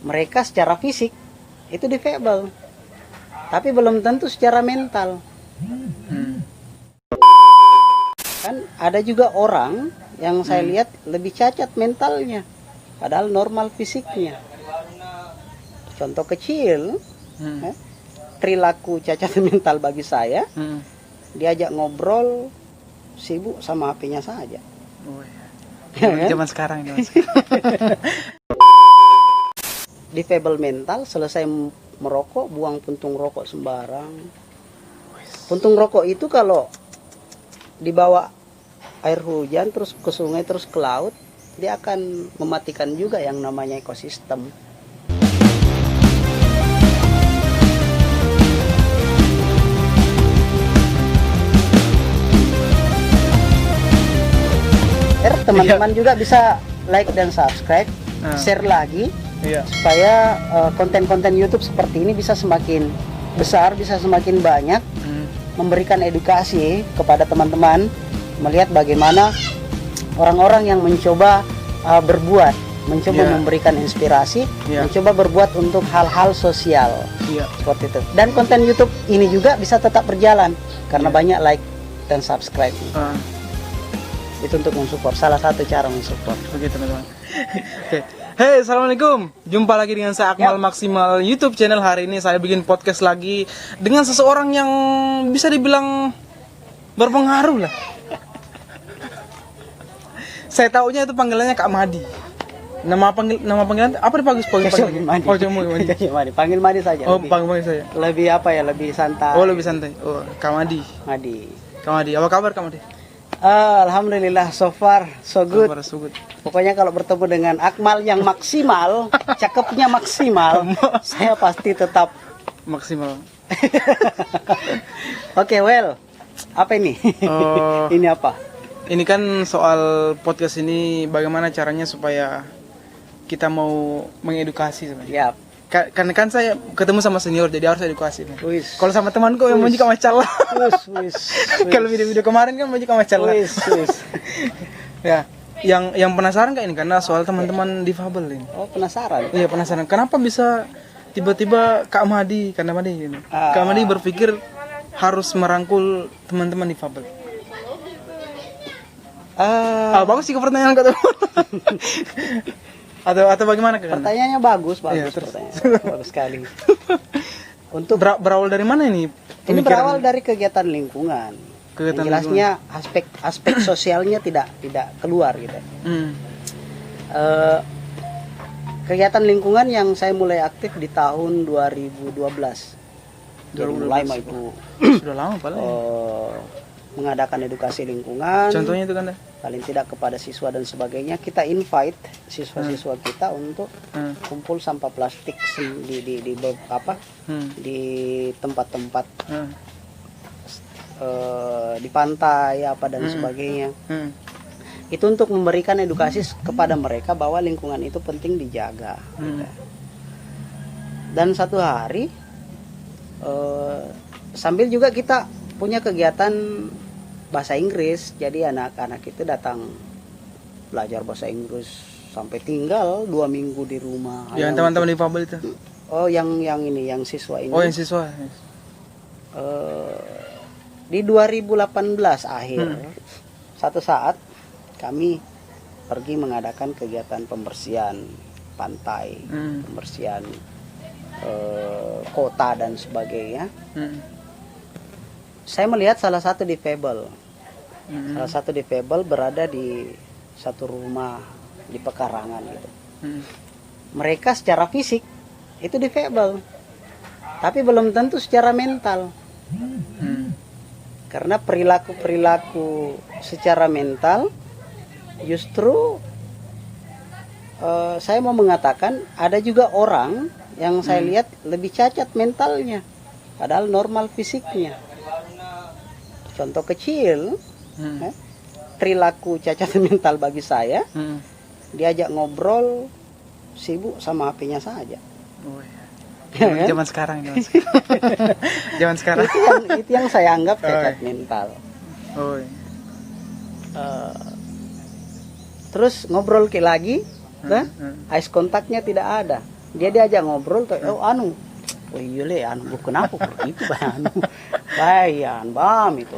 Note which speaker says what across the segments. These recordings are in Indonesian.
Speaker 1: mereka secara fisik itu difabel, tapi belum tentu secara mental. Kan ada juga orang yang saya lihat lebih cacat mentalnya, padahal normal fisiknya. Contoh kecil, perilaku cacat mental bagi saya, diajak ngobrol sibuk sama HP-nya saja.
Speaker 2: Zaman sekarang.
Speaker 1: Difabel mental, selesai merokok buang puntung rokok sembarang. Puntung rokok itu kalau dibawa air hujan terus ke sungai terus ke laut, dia akan mematikan juga yang namanya ekosistem. Teman-teman juga bisa like dan subscribe, share lagi, supaya konten-konten YouTube seperti ini bisa semakin besar, bisa semakin banyak, memberikan edukasi kepada teman-teman, melihat bagaimana orang-orang yang mencoba berbuat, mencoba memberikan inspirasi, mencoba berbuat untuk hal-hal sosial, seperti itu. Dan konten YouTube ini juga bisa tetap berjalan karena banyak like dan subscribe. Itu untuk mensupport, salah satu cara mensupport.
Speaker 2: Begitu teman-teman. Oke. Hey, assalamualaikum. Jumpa lagi dengan saya Akmal Maksimal YouTube channel. Hari ini saya bikin podcast lagi dengan seseorang yang bisa dibilang berpengaruh lah. Saya taunya itu panggilannya Kak Madi. Nama panggilan apa nih bagus
Speaker 1: Madi.
Speaker 2: Oh, cuma Madi.
Speaker 1: Panggil Madi saja.
Speaker 2: Oh, panggil saya.
Speaker 1: Lebih apa ya? Lebih santai.
Speaker 2: Oh, lebih santai. Oh, Kak Madi. Kak Madi, apa kabar Kak Madi?
Speaker 1: Alhamdulillah, so far so good. Pokoknya kalau bertemu dengan Akmal yang maksimal, cakepnya maksimal, saya pasti tetap
Speaker 2: maksimal.
Speaker 1: Oke, well, apa ini? Ini apa?
Speaker 2: Ini kan soal podcast ini, bagaimana caranya supaya kita mau mengedukasi sebenarnya. Karena kan saya ketemu sama senior, jadi harus edukasi. Kalau sama temanku yang muji sama cala. Kalau video-video kemarin kan muji sama cala. Ya, yang penasaran kayak ini karena soal teman-teman difabel ini.
Speaker 1: Oh, penasaran?
Speaker 2: Iya, penasaran. Kenapa bisa tiba-tiba Kak Madi, karena Madi ini. Kak Madi berpikir harus merangkul teman-teman difabel. Bagus sih pertanyaan Kak. Atau bagaimana Kak?
Speaker 1: Pertanyaannya bagus bagus sekali. Untuk
Speaker 2: berawal dari mana ini?
Speaker 1: Ini berawal dari kegiatan lingkungan. Jelasnya aspek sosialnya tidak keluar gitu. Kegiatan lingkungan yang saya mulai aktif di tahun 2012. Jadi mulai itu
Speaker 2: sudah lama paling.
Speaker 1: Mengadakan edukasi lingkungan.
Speaker 2: Contohnya itu kan
Speaker 1: paling tidak kepada siswa dan sebagainya, kita invite siswa-siswa kita untuk kumpul sampah plastik di tempat-tempat di pantai dan sebagainya. Itu untuk memberikan edukasi kepada mereka bahwa lingkungan itu penting dijaga. Dan satu hari sambil juga kita punya kegiatan bahasa Inggris, jadi anak-anak itu datang belajar bahasa Inggris sampai tinggal 2 minggu di rumah.
Speaker 2: Yang teman-teman difabel itu?
Speaker 1: Oh, yang ini, yang siswa ini.
Speaker 2: Oh, yang siswa.
Speaker 1: Di 2018 akhir, satu saat kami pergi mengadakan kegiatan pembersihan pantai, pembersihan kota dan sebagainya. Saya melihat salah satu difabel. Salah satu difabel berada di satu rumah di pekarangan gitu. Mereka secara fisik itu difabel, tapi belum tentu secara mental. Karena perilaku secara mental justru saya mau mengatakan ada juga orang yang saya lihat lebih cacat mentalnya, padahal normal fisiknya. Contoh kecil, perilaku cacat mental bagi saya, diajak ngobrol sibuk sama HP-nya saja.
Speaker 2: Zaman sekarang. Zaman sekarang.
Speaker 1: Itu yang saya anggap cacat mental. Terus ngobrol lagi, eye kontaknya tidak ada. dia diajak ngobrol tuh, oh iya le, kenapa begitu bayan bam itu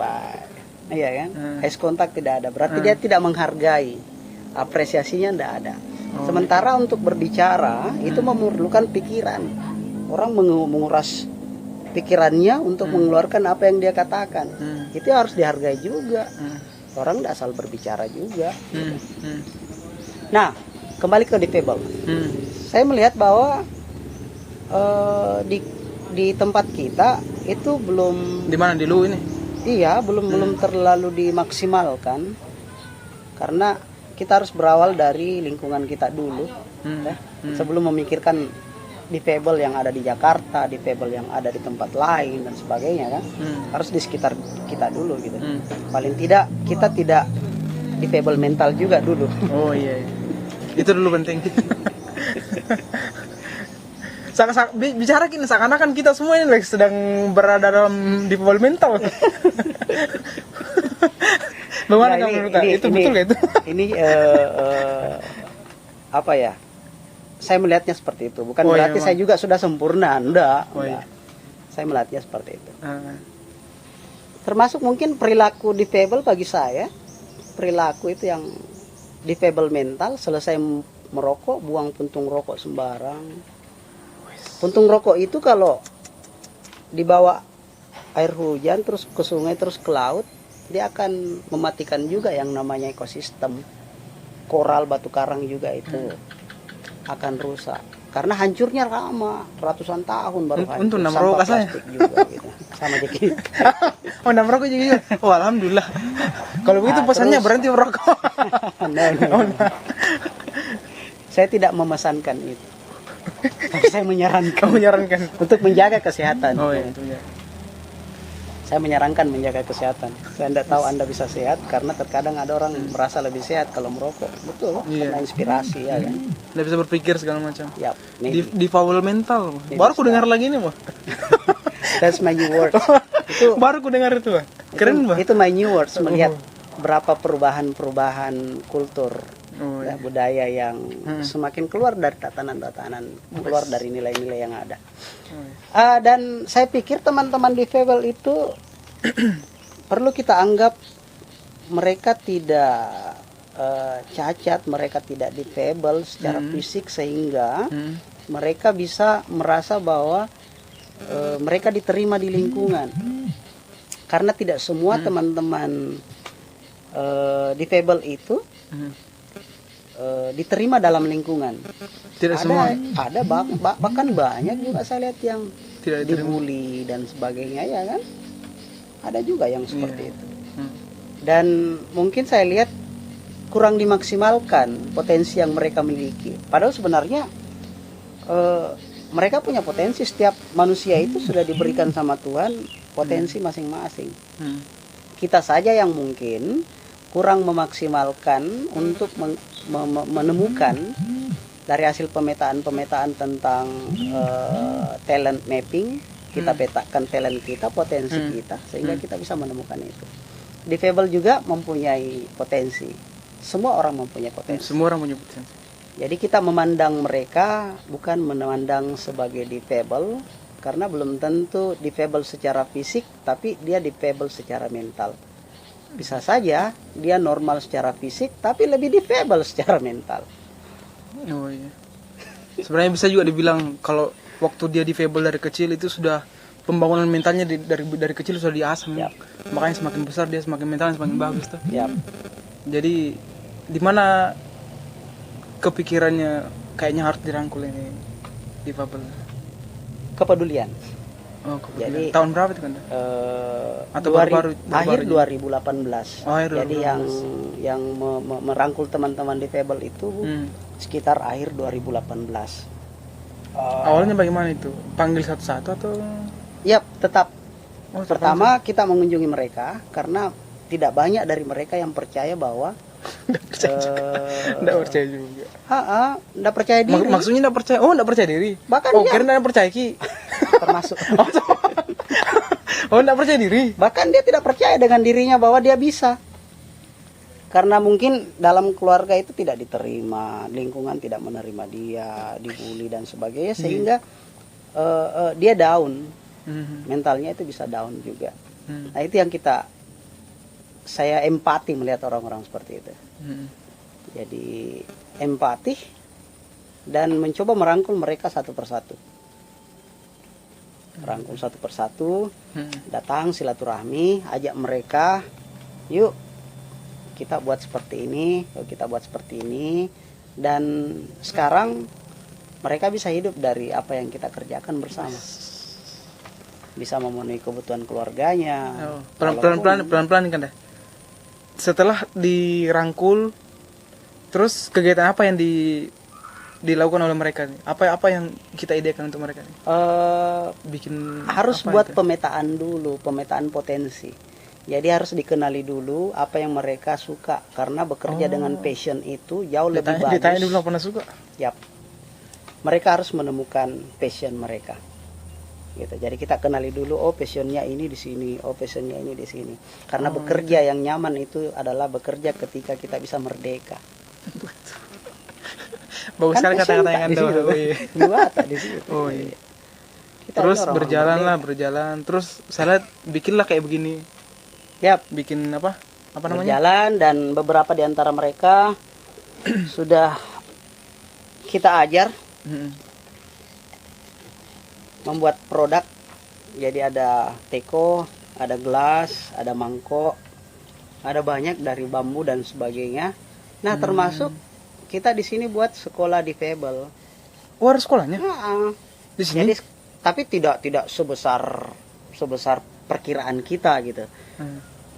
Speaker 1: iya kan, eyes contact tidak ada, berarti dia tidak menghargai, apresiasinya tidak ada. Sementara untuk berbicara itu memerlukan pikiran, orang menguras pikirannya untuk mengeluarkan apa yang dia katakan, itu harus dihargai juga. Orang tidak asal berbicara juga. Nah, kembali ke difabel. Saya melihat bahwa di tempat kita itu belum. Di mana, di lu ini? Iya, belum terlalu dimaksimalkan, karena kita harus berawal dari lingkungan kita dulu, sebelum memikirkan difabel yang ada di Jakarta, difabel yang ada di tempat lain dan sebagainya kan, harus di sekitar kita dulu gitu. Paling tidak kita tidak difabel mental juga dulu. Oh iya, itu dulu penting. Bicara gini seakan-akan kita semua ini sedang berada dalam difabel mental. Bagaimana kamu menurut itu betul ya itu? Ini apa ya? Saya melihatnya seperti itu. Bukan berarti saya juga sudah sempurna, enggak. Saya melihatnya seperti itu. Termasuk mungkin perilaku difabel bagi saya, perilaku itu yang difabel mental, selesai merokok buang puntung rokok sembarang. Puntung rokok itu kalau dibawa air hujan terus ke sungai terus ke laut, dia akan mematikan juga yang namanya ekosistem. Koral batu karang juga itu akan rusak. Karena hancurnya lama, ratusan tahun baru hancur. Untuk sampah plastik juga gitu. Sama jadi. Oh, merokok juga. Oh, alhamdulillah. Kalau begitu pesannya berhenti merokok. Saya tidak memesankan itu. Tapi saya menyarankan untuk menjaga kesehatan. Oh iya, itu ya. Saya menyarankan menjaga kesehatan. Saya tidak tahu Anda bisa sehat karena terkadang ada orang merasa lebih sehat kalau merokok. Betul, karena inspirasi ya kan. Tidak bisa berpikir segala macam. Yap, difabel mental. Baru aku dengar lagi ini, Mbak. That's my new words. Itu baru aku dengar itu, Mbak. Keren, Mbak. Itu my new words, melihat berapa perubahan kultur. Budaya yang semakin keluar dari tatanan-tatanan, keluar dari nilai-nilai yang ada. Dan saya pikir teman-teman difabel itu perlu kita anggap mereka tidak cacat, mereka tidak difabel secara fisik, sehingga mereka bisa merasa bahwa mereka diterima di lingkungan. Karena tidak semua teman-teman difabel itu diterima dalam lingkungan. Tidak semua. Ada bahkan banyak juga saya lihat yang tidak dibully dan sebagainya ya kan. Ada juga yang seperti itu. Dan mungkin saya lihat kurang dimaksimalkan potensi yang mereka miliki. Padahal sebenarnya mereka punya potensi. Setiap manusia itu sudah diberikan sama Tuhan potensi masing-masing. Kita saja yang mungkin kurang memaksimalkan untuk menemukan dari hasil pemetaan tentang talent mapping. Kita petakan talent kita, potensi kita, sehingga kita bisa menemukan itu. Difabel juga mempunyai potensi. Semua orang mempunyai potensi. Semua orang punya potensi. Jadi kita memandang mereka bukan memandang sebagai difabel, karena belum tentu difabel secara fisik, tapi dia difabel secara mental. Bisa saja dia normal secara fisik, tapi lebih difabel secara mental. Oh iya. Sebenarnya bisa juga dibilang kalau waktu dia difabel dari kecil itu sudah pembangunan mentalnya dari kecil sudah diasah. Makanya semakin besar dia semakin mentalnya semakin bagus tuh. Jadi di mana kepikirannya kayaknya harus dirangkul ini difabel? Kepedulian. Oh, jadi tahun berapa itu kan? Atau baru akhir 2018. Jadi yang merangkul teman-teman difabel itu sekitar akhir 2018. Awalnya bagaimana itu? Panggil satu-satu atau? Yap, tetap. Pertama kita mengunjungi mereka karena tidak banyak dari mereka yang percaya bahwa Nggak percaya juga. Nggak percaya diri. Maksudnya nggak percaya? Oh, nggak percaya diri. Bahkan kira nggak percaya ki. Termasuk. Nggak percaya diri. Bahkan dia tidak percaya dengan dirinya bahwa dia bisa. Karena mungkin dalam keluarga itu tidak diterima, lingkungan tidak menerima dia, dibully dan sebagainya, sehingga dia down, mentalnya itu bisa down juga. Nah itu yang saya empati melihat orang-orang seperti itu. Jadi empati dan mencoba merangkul mereka satu persatu. Rangkul satu persatu, datang silaturahmi, ajak mereka, yuk kita buat seperti ini, yuk kita buat seperti ini. Dan sekarang mereka bisa hidup dari apa yang kita kerjakan bersama. Bisa memenuhi kebutuhan keluarganya.
Speaker 2: Pelan-pelan kan dah. Setelah dirangkul, terus kegiatan apa yang dilakukan oleh mereka? Apa yang kita idekan untuk mereka? Bikin
Speaker 1: harus buat itu? Pemetaan dulu, pemetaan potensi. Jadi harus dikenali dulu apa yang mereka suka, karena bekerja dengan passion itu jauh lebih bagus.
Speaker 2: Ditanya dulu pernah suka?
Speaker 1: Yap. Mereka harus menemukan passion mereka. Gitu. Jadi kita kenali dulu, oh passionnya ini di sini, oh passionnya ini di sini. Karena bekerja yang nyaman itu adalah bekerja ketika kita bisa merdeka.
Speaker 2: Bagus sekali kata-kata yang Anda.
Speaker 1: Di situ.
Speaker 2: Oh iya. Terus berjalan. Terus saya bikinlah kayak begini.
Speaker 1: Yap.
Speaker 2: Bikin apa namanya?
Speaker 1: Berjalan, dan beberapa di antara mereka sudah kita ajar membuat produk. Jadi ada teko, ada gelas, ada mangkok, ada banyak dari bambu dan sebagainya. Nah, termasuk kita di sini buat sekolah difabel.
Speaker 2: Oh, ada sekolahnya? Di sini?
Speaker 1: Jadi, tapi tidak sebesar perkiraan kita gitu.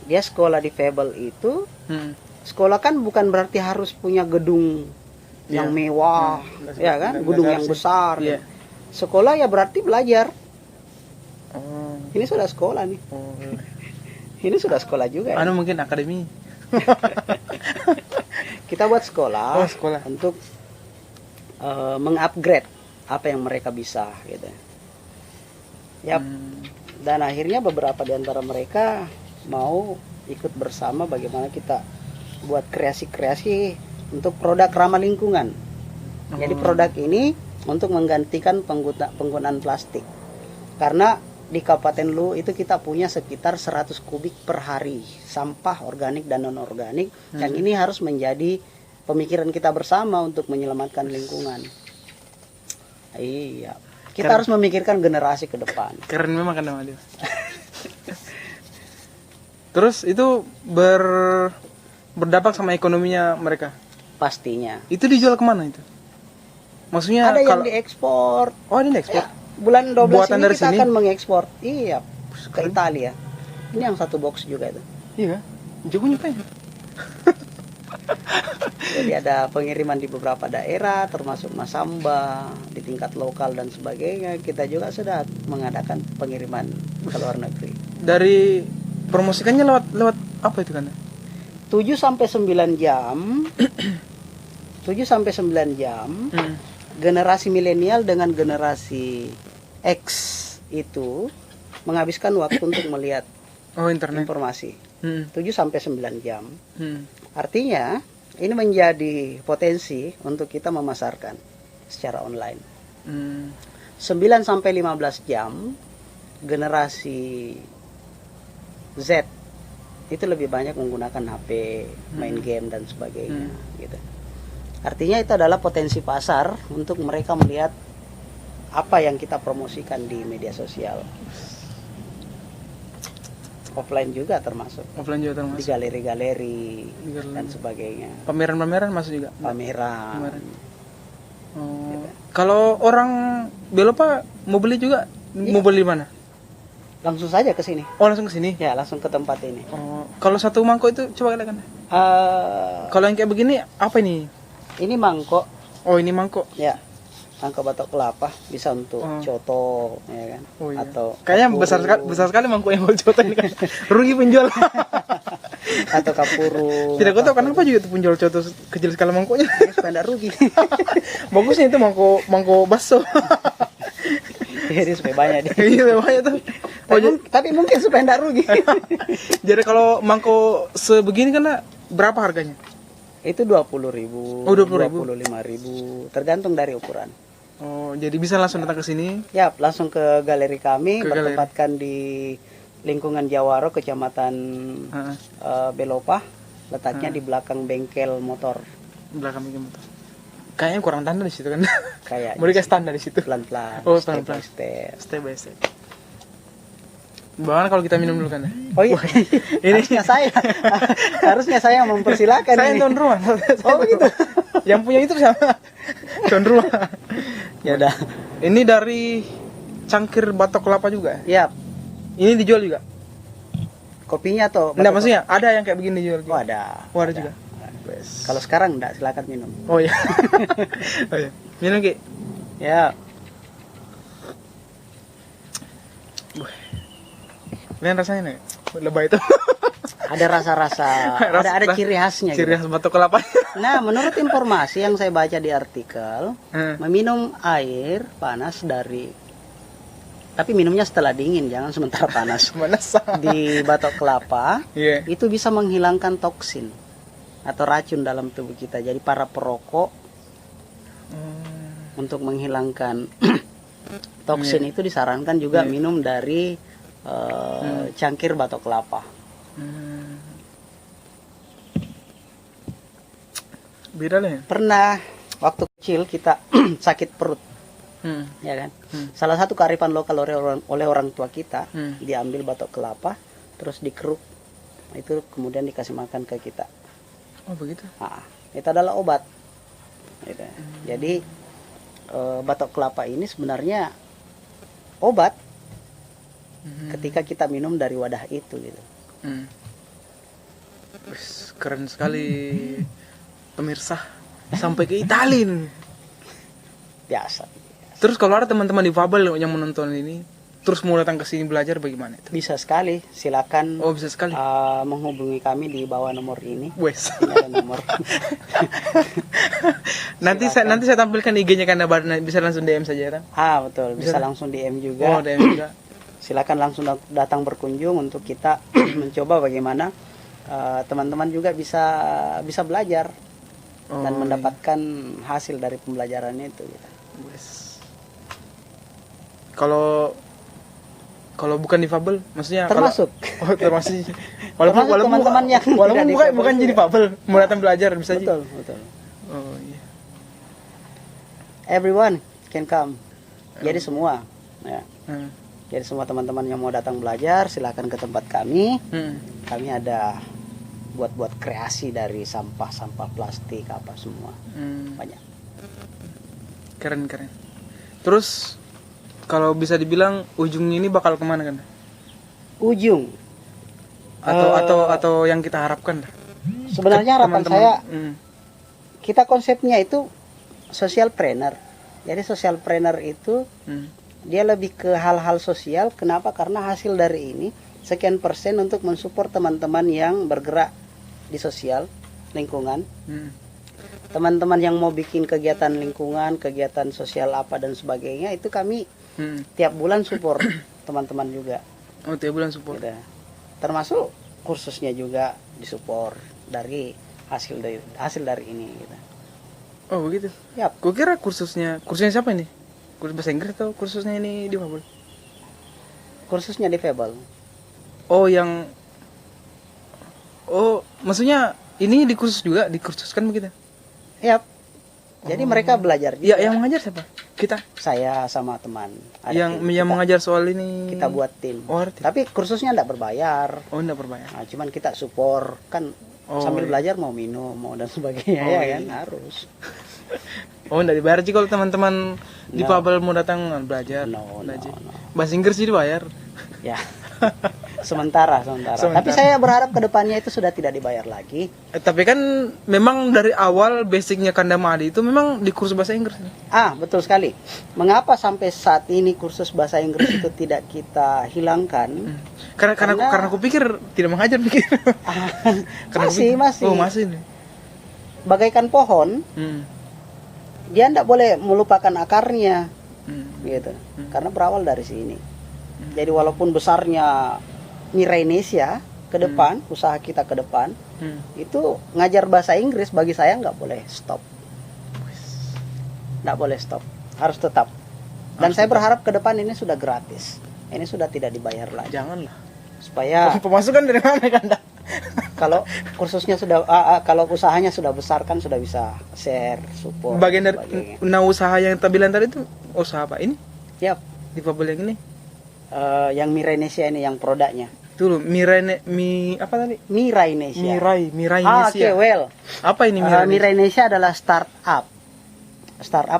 Speaker 1: Dia sekolah difabel itu, sekolah kan bukan berarti harus punya gedung yang mewah, ya kan? Gedung yang besar. Yeah. Sekolah ya berarti belajar. Ini sudah sekolah nih. Ini sudah sekolah juga.
Speaker 2: Mungkin akademi.
Speaker 1: Kita buat sekolah.
Speaker 2: Sekolah.
Speaker 1: Untuk mengupgrade apa yang mereka bisa, gitu. Yap. Dan akhirnya beberapa di antara mereka mau ikut bersama bagaimana kita buat kreasi-kreasi untuk produk ramah lingkungan. Jadi produk ini untuk menggantikan penggunaan plastik. Karena di Kabupaten Luwu itu kita punya sekitar 100 kubik per hari sampah organik dan non-organik, dan ini harus menjadi pemikiran kita bersama untuk menyelamatkan lingkungan. Iya. Kita harus memikirkan generasi ke depan.
Speaker 2: Keren memang kan nama dia. Terus itu berdampak sama ekonominya mereka?
Speaker 1: Pastinya.
Speaker 2: Itu dijual kemana itu? Maksudnya
Speaker 1: ada yang diekspor.
Speaker 2: Oh, ini diekspor. Ya,
Speaker 1: bulan 12
Speaker 2: buatan
Speaker 1: ini kita
Speaker 2: sini
Speaker 1: akan mengekspor. Iya, ke Italia. Ini yang satu box juga itu.
Speaker 2: Iya. Jago nyupain.
Speaker 1: Jadi ada pengiriman di beberapa daerah, termasuk Masamba, di tingkat lokal dan sebagainya. Kita juga sudah mengadakan pengiriman ke luar negeri.
Speaker 2: Dari promosikannya lewat apa itu kan?
Speaker 1: 7 sampai 9 jam. 7 sampai 9 jam. Generasi milenial dengan generasi X itu menghabiskan waktu untuk melihat
Speaker 2: internet
Speaker 1: informasi. 7 sampai 9 jam. Artinya ini menjadi potensi untuk kita memasarkan secara online. 9 sampai 15 jam generasi Z itu lebih banyak menggunakan HP, main game dan sebagainya gitu. Artinya itu adalah potensi pasar untuk mereka melihat apa yang kita promosikan di media sosial. Offline juga termasuk. Di galeri-galeri dan sebagainya.
Speaker 2: Pameran-pameran masuk juga?
Speaker 1: Pameran.
Speaker 2: Gitu. Kalau orang Belopa mau beli juga, mau beli mana?
Speaker 1: Langsung saja ke sini.
Speaker 2: Oh, langsung ke sini?
Speaker 1: Ya, langsung ke tempat ini.
Speaker 2: Kalau satu mangkok itu coba katakan. Kalau yang kayak begini apa ini?
Speaker 1: Ini mangkok.
Speaker 2: Oh, ini mangkok.
Speaker 1: Ya. Mangkok batok kelapa bisa untuk coto, ya kan?
Speaker 2: Oh, iya.
Speaker 1: Atau
Speaker 2: kayaknya besar sekali mangkok yang mau coto ini kan. Rugi penjual.
Speaker 1: Atau kapuru.
Speaker 2: Tidak tahu kenapa juga tuh penjual coto kecil sekali mangkoknya.
Speaker 1: Supaya tidak rugi.
Speaker 2: Bagusnya itu mangkok bakso.
Speaker 1: Jadi supaya banyak dia.
Speaker 2: Iya, banyak tuh.
Speaker 1: Tapi mungkin supaya tidak rugi.
Speaker 2: Jadi kalau mangkok sebegini kan Berapa harganya?
Speaker 1: Itu 20.000.
Speaker 2: Oh, 20.000.
Speaker 1: 25.000, tergantung dari ukuran.
Speaker 2: Oh, jadi bisa langsung datang ke sini?
Speaker 1: Ya, langsung ke galeri kami, bertempatkan di lingkungan Jawaro, Kecamatan Belopah, letaknya di belakang bengkel motor.
Speaker 2: Belakang bengkel motor. Kayaknya kurang tanda di situ kan?
Speaker 1: Kayak.
Speaker 2: Mau dikasih tanda di situ?
Speaker 1: Pelan-pelan.
Speaker 2: Oh, pelan-pelan.
Speaker 1: Step
Speaker 2: by step. Bagaimana kalau kita minum dulu kan?
Speaker 1: Oh iya, ini harusnya saya mempersilakan.
Speaker 2: Saya tuan rumah.
Speaker 1: Oh begitu.
Speaker 2: Yang punya itu sama tuan rumah.
Speaker 1: Ya udah.
Speaker 2: Ini dari cangkir batok kelapa juga?
Speaker 1: Iya.
Speaker 2: Ini dijual juga?
Speaker 1: Kopinya atau?
Speaker 2: Enggak, maksudnya ada yang kayak begini dijual juga?
Speaker 1: Oh ada.
Speaker 2: Oh ada juga.
Speaker 1: Kalau sekarang enggak, silakan minum.
Speaker 2: Oh iya. Oh iya. Minum Ki.
Speaker 1: Ya.
Speaker 2: Lihat rasanya nih, lebay itu.
Speaker 1: Ada rasa-rasa, ada ciri khasnya.
Speaker 2: Ciri khas batok kelapa.
Speaker 1: Nah, menurut informasi yang saya baca di artikel, meminum air panas tapi minumnya setelah dingin, jangan sementara panas. Di batok kelapa, itu bisa menghilangkan toksin atau racun dalam tubuh kita. Jadi para perokok untuk menghilangkan toksin itu disarankan juga minum dari cangkir batok kelapa.
Speaker 2: Beda lah ya?
Speaker 1: Pernah waktu kecil kita sakit perut, ya kan? Salah satu kearifan lokal oleh orang tua kita, diambil batok kelapa, terus dikeruk, itu kemudian dikasih makan ke kita.
Speaker 2: Oh begitu?
Speaker 1: Nah, itu adalah obat. Gitu. Jadi batok kelapa ini sebenarnya obat. Ketika kita minum dari wadah itu gitu.
Speaker 2: Keren sekali pemirsa, sampai ke Italia.
Speaker 1: Biasa.
Speaker 2: Terus kalau ada teman-teman difabel yang menonton ini, terus mau datang ke sini belajar bagaimana itu?
Speaker 1: Bisa sekali, silakan.
Speaker 2: Oh bisa sekali.
Speaker 1: Menghubungi kami di bawah nomor ini.
Speaker 2: Wes.
Speaker 1: Ini ada nomor.
Speaker 2: nanti saya tampilkan IG-nya kan, bisa langsung DM saja kan?
Speaker 1: Betul, bisa langsung DM juga.
Speaker 2: Oh DM juga.
Speaker 1: Silakan langsung datang berkunjung untuk kita mencoba bagaimana teman-teman juga bisa belajar dan mendapatkan hasil dari pembelajarannya itu.
Speaker 2: Kalau bukan difabel, maksudnya
Speaker 1: termasuk.
Speaker 2: Termasuk. Walaupun
Speaker 1: teman-teman yang
Speaker 2: bukan jadi difabel, mau datang belajar bisa aja.
Speaker 1: Betul.
Speaker 2: Oh iya.
Speaker 1: Everyone can come. Jadi semua, ya. Jadi semua teman-teman yang mau datang belajar silakan ke tempat kami. Kami ada buat kreasi dari sampah plastik apa semua. Banyak.
Speaker 2: Keren. Terus kalau bisa dibilang ujungnya ini bakal kemana kan?
Speaker 1: Ujung
Speaker 2: atau yang kita harapkan?
Speaker 1: Sebenarnya harapan saya kita konsepnya itu socialpreneur. Jadi socialpreneur itu dia lebih ke hal-hal sosial. Kenapa? Karena hasil dari ini sekian persen untuk mensupport teman-teman yang bergerak di sosial lingkungan. Teman-teman yang mau bikin kegiatan lingkungan, kegiatan sosial apa dan sebagainya, itu kami tiap bulan support teman-teman juga.
Speaker 2: Oh, tiap bulan support.
Speaker 1: Gitu. Termasuk kursusnya juga disupport dari hasil dari ini gitu.
Speaker 2: Oh, begitu.
Speaker 1: Ya.
Speaker 2: Gua kira kursusnya siapa ini? Kursus bahasa Inggris atau kursusnya ini difabel?
Speaker 1: Kursusnya difabel.
Speaker 2: Maksudnya ini dikursuskan begitu?
Speaker 1: Ya. Jadi mereka belajar juga.
Speaker 2: Ya, yang mengajar siapa? Kita.
Speaker 1: Saya sama teman.
Speaker 2: Yang mengajar soal ini.
Speaker 1: Kita buat tim.
Speaker 2: Oh, tim.
Speaker 1: Tapi kursusnya enggak berbayar.
Speaker 2: Oh, enggak berbayar.
Speaker 1: Nah, cuman kita support kan sambil belajar mau minum, mau dan sebagainya kan harus.
Speaker 2: Oh, enggak dibayar sih kalau teman-teman difabel mau datang belajar.
Speaker 1: No.
Speaker 2: Bahasa Inggris sih dibayar.
Speaker 1: Ya. Sementara. Tapi saya berharap kedepannya itu sudah tidak dibayar lagi.
Speaker 2: Tapi kan memang dari awal basicnya Kandamadi itu memang di kursus bahasa Inggris.
Speaker 1: Betul sekali. Mengapa sampai saat ini kursus bahasa Inggris itu tidak kita hilangkan?
Speaker 2: Karena aku pikir tidak mengajar pikir.
Speaker 1: Masih.
Speaker 2: Oh, masih nih.
Speaker 1: Bagaikan pohon. Dia tidak boleh melupakan akarnya. Gitu. Karena berawal dari sini. Jadi walaupun besarnya Miranesia ke depan, usaha kita ke depan, itu ngajar bahasa Inggris bagi saya nggak boleh stop, harus tetap. Dan saya berharap ke depan ini sudah gratis, ini sudah tidak dibayar lagi.
Speaker 2: Janganlah,
Speaker 1: supaya
Speaker 2: pemasukan dari mana kan?
Speaker 1: Kalau kursusnya sudah kalau usahanya sudah besar kan sudah bisa share, support.
Speaker 2: Bagian dari usaha yang kita bilang tadi itu usaha apa ini?
Speaker 1: Yap.
Speaker 2: Di Fabel yang ini?
Speaker 1: Yang Mirainesia ini yang produknya.
Speaker 2: Dulu apa tadi?
Speaker 1: Mirainesia.
Speaker 2: Mirainesia.
Speaker 1: Oke, well.
Speaker 2: Apa ini Mirainesia?
Speaker 1: Mirainesia adalah startup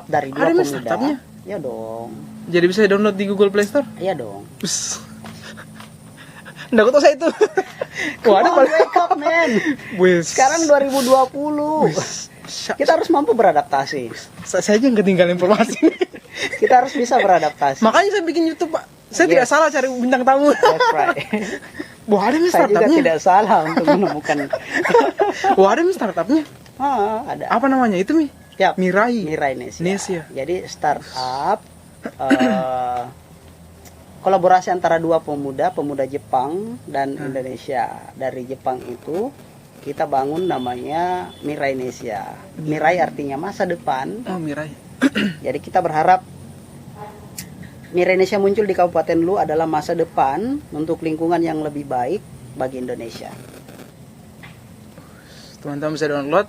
Speaker 1: dari dua pemuda.
Speaker 2: Startupnya?
Speaker 1: Ya dong.
Speaker 2: Jadi bisa download di Google Play Store?
Speaker 1: Iya dong.
Speaker 2: Nggak tahu saya itu.
Speaker 1: Wake up, man. Sekarang 2020. Kita harus mampu beradaptasi.
Speaker 2: Saya aja yang ketinggalan informasi.
Speaker 1: Kita harus bisa beradaptasi.
Speaker 2: Makanya saya bikin YouTube, Pak. Saya tidak salah cari bintang tamu.
Speaker 1: That's right.
Speaker 2: Wah, ada nih
Speaker 1: startupnya. Saya juga tidak salah untuk menemukan.
Speaker 2: Wah, ada nih startupnya.
Speaker 1: Ada.
Speaker 2: Apa namanya itu, Mi?
Speaker 1: Ya,
Speaker 2: Mirainesia.
Speaker 1: Jadi startup kolaborasi antara dua pemuda Jepang dan Indonesia. Dari Jepang itu kita bangun namanya Mirainesia. Mirai artinya masa depan.
Speaker 2: Oh, Mirai.
Speaker 1: Jadi kita berharap Mirainesia muncul di Kabupaten Lu adalah masa depan untuk lingkungan yang lebih baik bagi Indonesia.
Speaker 2: Teman-teman bisa download,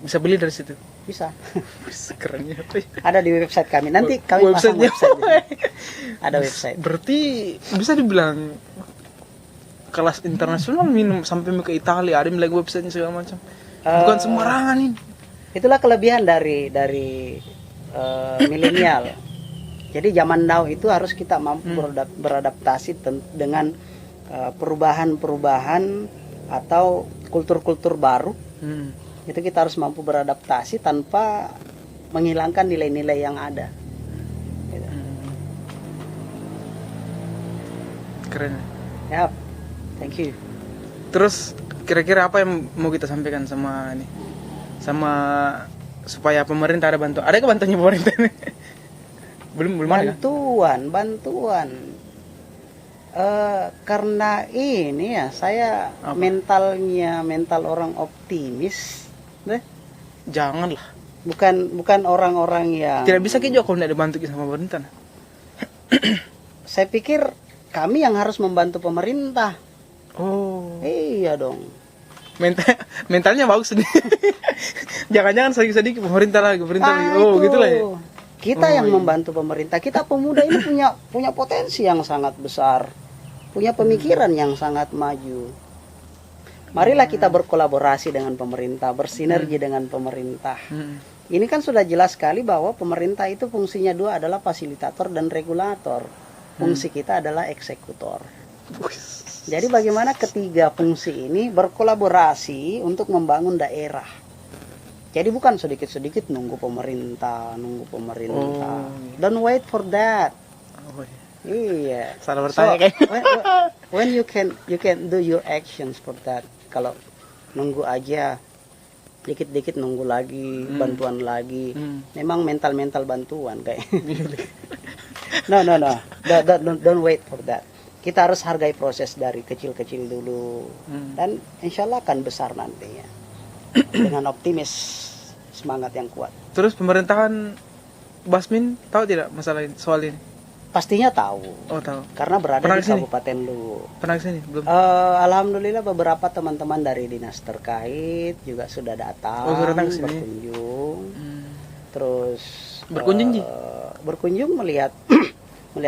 Speaker 2: bisa beli dari situ.
Speaker 1: Bisa.
Speaker 2: Keren ya.
Speaker 1: Ada di website kami. Nanti kami pasang website. Ada website.
Speaker 2: Berarti bisa dibilang kelas internasional sampai ke Italia, ada lagi websitenya segala macam. Bukan sembarangan ini. Itulah
Speaker 1: kelebihan dari milenial. Jadi zaman now itu harus kita mampu beradaptasi dengan perubahan-perubahan atau kultur-kultur baru. Itu kita harus mampu beradaptasi tanpa menghilangkan nilai-nilai yang ada. Gitu.
Speaker 2: Keren.
Speaker 1: Ya, thank you.
Speaker 2: Terus kira-kira apa yang mau kita sampaikan sama supaya pemerintah ada bantuan? Ada bantuannya pemerintah? belum
Speaker 1: bantuan. Karena ini ya saya mental orang optimis.
Speaker 2: Janganlah.
Speaker 1: Bukan orang-orang yang
Speaker 2: tidak bisa juga kalau tidak dibantu sama pemerintah.
Speaker 1: Saya pikir kami yang harus membantu pemerintah.
Speaker 2: Oh.
Speaker 1: Iya dong.
Speaker 2: Mentalnya bagus nih. Jangan-jangan sedikit pemerintah lagi. Oh, gitulah ya.
Speaker 1: Kita yang membantu pemerintah. Kita pemuda ini punya potensi yang sangat besar. Punya pemikiran yang sangat maju. Marilah kita berkolaborasi dengan pemerintah, bersinergi dengan pemerintah. Ini kan sudah jelas sekali bahwa pemerintah itu fungsinya dua adalah fasilitator dan regulator. Fungsi kita adalah eksekutor. Jadi bagaimana ketiga fungsi ini berkolaborasi untuk membangun daerah. Jadi bukan sedikit-sedikit nunggu pemerintah. Don't wait for that. Iya.
Speaker 2: Salah bertanya kayak.
Speaker 1: When you can do your actions for that. Kalau nunggu aja, dikit-dikit nunggu lagi, bantuan lagi. Memang mental bantuan kayak. No. Don't wait for that. Kita harus hargai proses dari kecil-kecil dulu. Dan insya Allah akan besar nantinya. Dengan optimis, semangat yang kuat.
Speaker 2: Terus pemerintahan Basmin tahu tidak masalah soal ini?
Speaker 1: Pastinya tahu.
Speaker 2: Oh, tahu.
Speaker 1: Karena berada di Kabupaten Lu.
Speaker 2: Pernah kesini belum?
Speaker 1: Alhamdulillah beberapa teman-teman dari dinas terkait juga sudah datang, berkunjung. Terus berkunjung melihat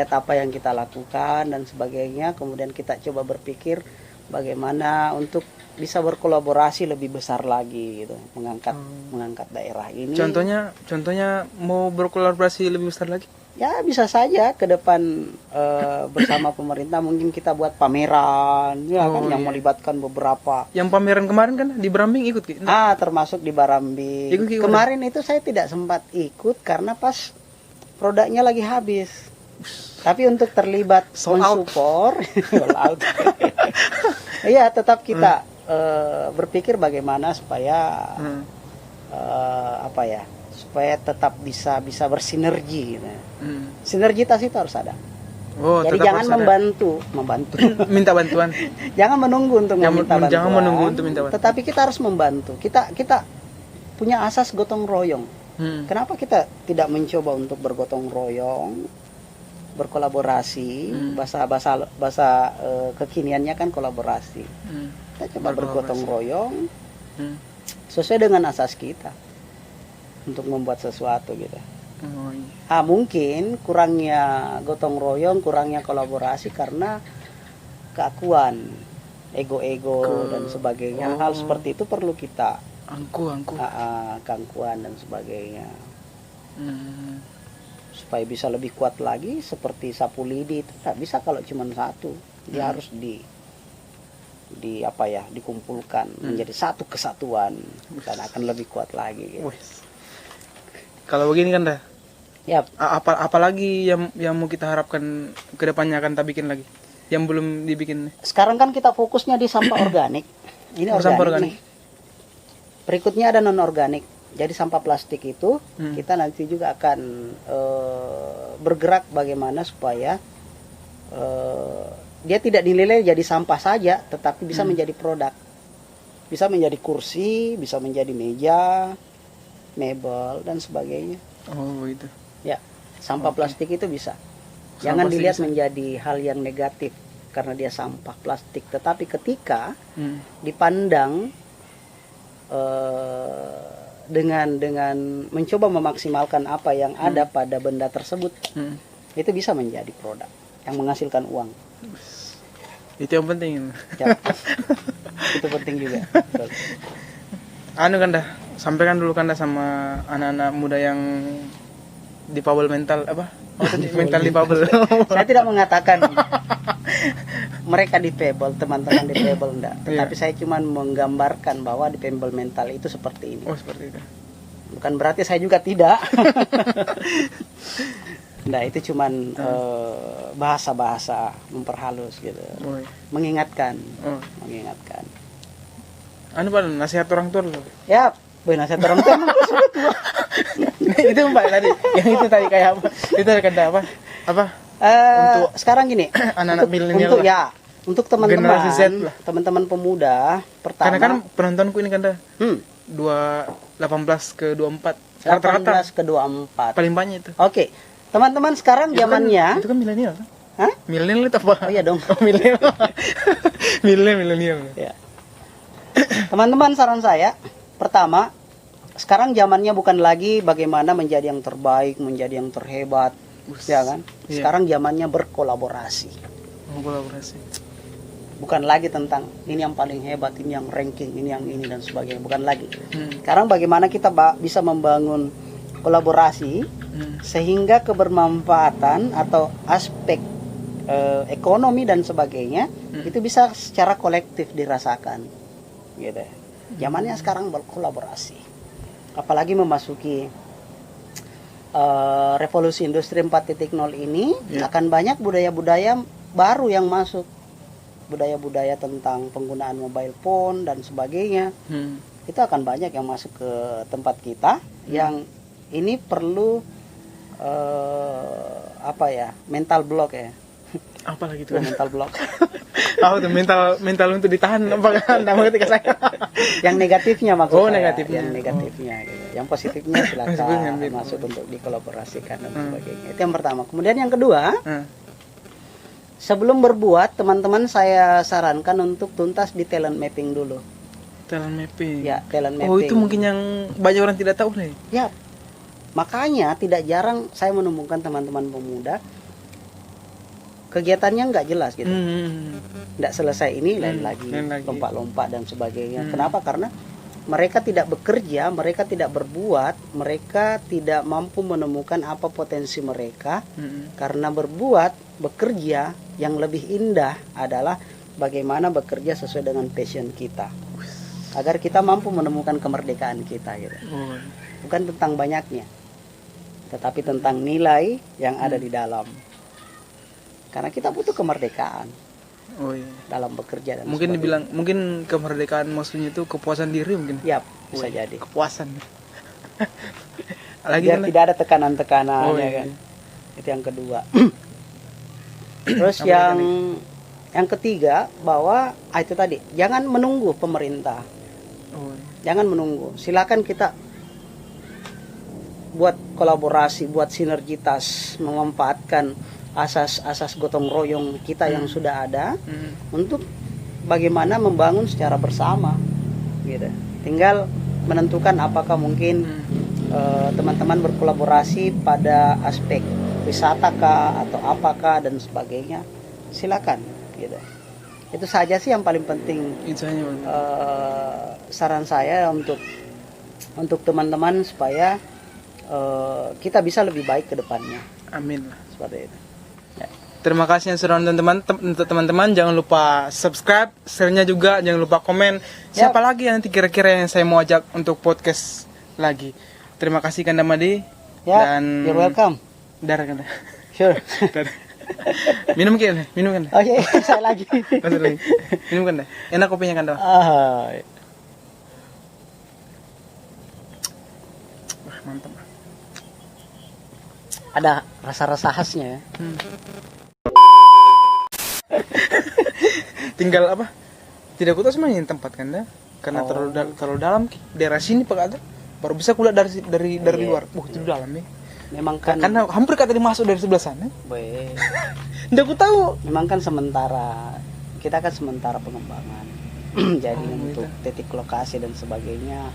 Speaker 1: apa yang kita lakukan dan sebagainya. Kemudian kita coba berpikir bagaimana untuk bisa berkolaborasi lebih besar lagi gitu, mengangkat daerah ini.
Speaker 2: Contohnya mau berkolaborasi lebih besar lagi?
Speaker 1: Ya bisa saja ke depan bersama pemerintah mungkin kita buat pameran yang melibatkan beberapa.
Speaker 2: Yang pameran kemarin kan di Barambing ikut gitu?
Speaker 1: Termasuk di Barambing. Kemarin itu saya tidak sempat ikut karena pas produknya lagi habis. Tapi untuk terlibat mensupport iya tetap kita berpikir bagaimana supaya supaya tetap bisa bersinergi gitu. Sinergitas itu harus ada. Jadi jangan membantu
Speaker 2: minta bantuan.
Speaker 1: Jangan menunggu untuk meminta bantuan.
Speaker 2: Jangan menunggu untuk minta bantuan.
Speaker 1: Tetapi kita harus membantu. Kita punya asas gotong royong. Kenapa kita tidak mencoba untuk bergotong royong, berkolaborasi? Bahasa kekiniannya kan kolaborasi. Kita coba bergotong royong sesuai dengan asas kita untuk membuat sesuatu gitu. Mungkin kurangnya gotong royong, kurangnya kolaborasi karena keakuan, ego-ego dan sebagainya. Hal seperti itu perlu kita keangkuhan dan sebagainya. Supaya bisa lebih kuat lagi, seperti sapu lidi itu tak bisa kalau cuma satu. Dia harus dikumpulkan menjadi satu kesatuan dan akan lebih kuat lagi gitu.
Speaker 2: Kalau begini kan dah.
Speaker 1: Yap.
Speaker 2: Apalagi yang mau kita harapkan ke depannya akan kita bikin lagi yang belum dibikin.
Speaker 1: Sekarang kan kita fokusnya di sampah organik. Ini organik nih. Berikutnya ada non organik. Jadi sampah plastik itu kita nanti juga akan bergerak bagaimana supaya dia tidak dinilai jadi sampah saja, tetapi bisa menjadi produk. Bisa menjadi kursi, bisa menjadi meja, mebel dan sebagainya.
Speaker 2: Itu.
Speaker 1: Ya, sampah plastik itu bisa. Jangan dilihat menjadi hal yang negatif karena dia sampah plastik, tetapi ketika dipandang dengan mencoba memaksimalkan apa yang ada pada benda tersebut, itu bisa menjadi produk yang menghasilkan uang.
Speaker 2: Itu yang penting.
Speaker 1: Ya, itu penting juga.
Speaker 2: Kan dah, sampaikan dulu kan dah sama anak-anak muda yang difabel mental mental difabel.
Speaker 1: Saya tidak mengatakan mereka difabel, teman-teman difabel enggak. Tetapi saya cuma menggambarkan bahwa difabel mental itu seperti ini.
Speaker 2: Seperti itu.
Speaker 1: Bukan berarti saya juga tidak. Nah, itu cuman bahasa-bahasa memperhalus gitu. Mengingatkan. Mengingatkan.
Speaker 2: Nasihat orang tua loh.
Speaker 1: Ya, nasihat orang tua.
Speaker 2: Itu Mbak tadi. Yang itu tadi kayak apa? Itu kata apa?
Speaker 1: Untuk sekarang gini,
Speaker 2: anak-anak milenial.
Speaker 1: Untuk teman-teman pemuda, pertama.
Speaker 2: Karena kan penontonku ini kan dah 18 ke 24.
Speaker 1: 18 ke 24.
Speaker 2: Paling banyak itu.
Speaker 1: Oke. Teman-teman sekarang zamannya.
Speaker 2: Itu kan milenial kan?
Speaker 1: Hah?
Speaker 2: Milenial itu apa?
Speaker 1: Oh iya dong.
Speaker 2: Milenial. Milenial.
Speaker 1: Ya. Teman-teman, saran saya, pertama, sekarang zamannya bukan lagi bagaimana menjadi yang terbaik, menjadi yang terhebat, ya kan? Sekarang zamannya berkolaborasi. Bukan lagi tentang ini yang paling hebat, ini yang ranking, ini yang ini dan sebagainya, bukan lagi. Sekarang bagaimana kita bisa membangun kolaborasi sehingga kebermanfaatan atau aspek ekonomi dan sebagainya itu bisa secara kolektif dirasakan. Gitu. Zamannya sekarang berkolaborasi. Apalagi memasuki revolusi industri 4.0 ini, akan banyak budaya-budaya baru yang masuk. Budaya-budaya tentang penggunaan mobile phone dan sebagainya. Itu akan banyak yang masuk ke tempat kita, yang ini perlu mental block ya.
Speaker 2: Apa lagi itu?
Speaker 1: Mental block.
Speaker 2: Itu mental untuk ditahan apa nama ketika saya.
Speaker 1: Yang negatifnya maksudnya.
Speaker 2: Negatifnya.
Speaker 1: Yang negatifnya gitu. Yang positifnya silakan masuk untuk dikolaborasikan dan sebagainya. Itu yang pertama. Kemudian yang kedua, sebelum berbuat, teman-teman saya sarankan untuk tuntas di talent mapping dulu.
Speaker 2: Talent mapping.
Speaker 1: Ya, talent mapping.
Speaker 2: Itu mungkin yang banyak orang tidak tahu nih.
Speaker 1: Ya. Makanya tidak jarang saya menemukan teman-teman pemuda kegiatannya nggak jelas gitu, nggak selesai ini lain lagi, lompat-lompat dan sebagainya. Kenapa? Karena mereka tidak bekerja, mereka tidak berbuat, mereka tidak mampu menemukan apa potensi mereka. Karena bekerja yang lebih indah adalah bagaimana bekerja sesuai dengan passion kita, agar kita mampu menemukan kemerdekaan kita gitu. Bukan tentang banyaknya, tetapi tentang nilai yang ada di dalam. Karena kita butuh kemerdekaan dalam bekerja dan
Speaker 2: mungkin sebagainya. Mungkin kemerdekaan maksudnya itu kepuasan diri mungkin.
Speaker 1: Ya, bisa jadi.
Speaker 2: Kepuasan.
Speaker 1: Biar tidak ada tekanan-tekanan ya kan. Itu yang kedua. Terus yang ketiga bahwa itu tadi, jangan menunggu pemerintah. Jangan menunggu. Silakan kita buat kolaborasi, buat sinergitas, memanfaatkan asas-asas gotong royong kita yang sudah ada untuk bagaimana membangun secara bersama, gitu. Tinggal menentukan apakah mungkin teman-teman berkolaborasi pada aspek wisata kah atau apakah dan sebagainya, silakan, gitu. Itu saja sih yang paling penting. Saran saya untuk teman-teman supaya kita bisa lebih baik ke depannya.
Speaker 2: Amin.
Speaker 1: Seperti itu.
Speaker 2: Ya. Terima kasih yang sudah nonton untuk teman-teman. Jangan lupa subscribe, share-nya juga. Jangan lupa komen. Siapa lagi yang nanti kira-kira yang saya mau ajak untuk podcast lagi. Terima kasih Kanda Madi. Dan
Speaker 1: you're welcome.
Speaker 2: Kanda.
Speaker 1: Sure.
Speaker 2: Minum kan?
Speaker 1: Oke, saya lagi.
Speaker 2: Minum Kanda. Enak kopinya Kanda. Wah, mantap.
Speaker 1: Ada rasa-rasa khasnya ya.
Speaker 2: Tinggal apa? Tidak aku tahu semuanya tempat Kanda. Karena terlalu dalam daerah sini Pak ada. Baru bisa kuliah dari luar. Itu dalam ya. Memang kan karena hampir kata dimasuk dari sebelah sana. Nggak aku tahu. Memang kan
Speaker 1: kita kan sementara pengembangan. Jadi untuk titik lokasi dan sebagainya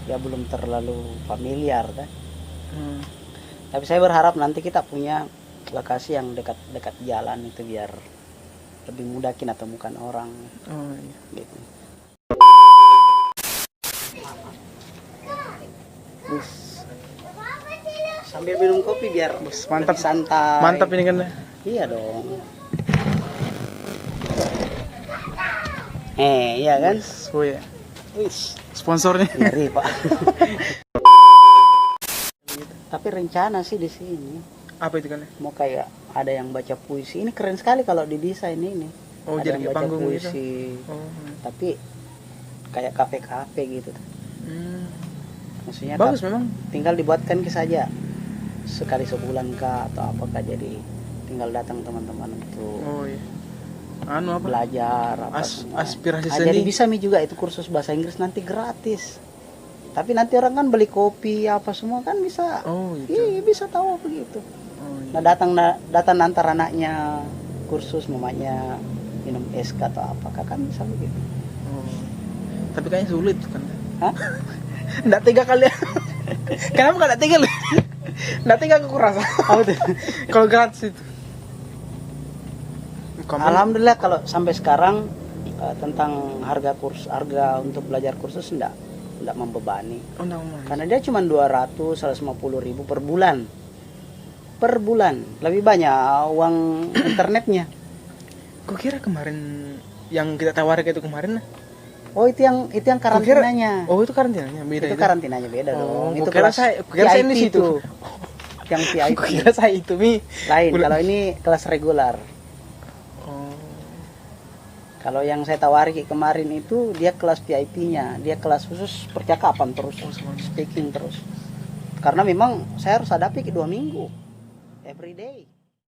Speaker 1: ya belum terlalu familiar kan. Tapi saya berharap nanti kita punya lokasi yang dekat jalan itu biar lebih mudah kita temukan orang. Gitu. Sambil minum kopi biar
Speaker 2: mantap,
Speaker 1: santai.
Speaker 2: Mantap ini kan.
Speaker 1: Iya dong. Iya kan?
Speaker 2: Oh ya. Sponsornya.
Speaker 1: Ngeri, Pak. Tapi rencana sih di sini.
Speaker 2: Apa itu kan?
Speaker 1: Mau kayak ada yang baca puisi. Ini keren sekali kalau didesain ini. Ada
Speaker 2: jadi
Speaker 1: yang baca
Speaker 2: panggung
Speaker 1: puisi.
Speaker 2: Gitu.
Speaker 1: Tapi kayak kafe-kafe gitu. Maksudnya
Speaker 2: bagus memang.
Speaker 1: Tinggal dibuatkan saja. Sekali sebulan kah atau apakah, jadi tinggal datang teman-teman untuk belajar
Speaker 2: aspirasi
Speaker 1: seni. Jadi bisa juga itu kursus bahasa Inggris nanti gratis. Tapi nanti orang kan beli kopi apa semua kan bisa.
Speaker 2: Gitu.
Speaker 1: Iya, bisa tahu begitu. Nah datang antar anaknya kursus mamanya minum es atau apakah kan bisa begitu.
Speaker 2: Tapi kayaknya sulit kan.
Speaker 1: Hah?
Speaker 2: Nggak tega kali ya. Kenapa nggak tega lu? Nggak tega aku rasa. Kalau gratis itu.
Speaker 1: Alhamdulillah kalau sampai sekarang tentang harga untuk belajar kursus enggak membebani. Karena dia cuma 150.000 per bulan. Per bulan. Lebih banyak uang internetnya.
Speaker 2: Kok kira kemarin yang kita tawarkan itu kemarin?
Speaker 1: Itu yang karantinanya.
Speaker 2: Itu karantinanya beda.
Speaker 1: Itu karantinanya beda dong. Itu
Speaker 2: kira saya di situ.
Speaker 1: Yang VIP.
Speaker 2: Kira saya itu
Speaker 1: lain. Kalau ini kelas regular. Kalau yang saya tawari kemarin itu dia kelas VIP-nya, dia kelas khusus percakapan terus, speaking terus. Karena memang saya harus hadapi 2 minggu, every day.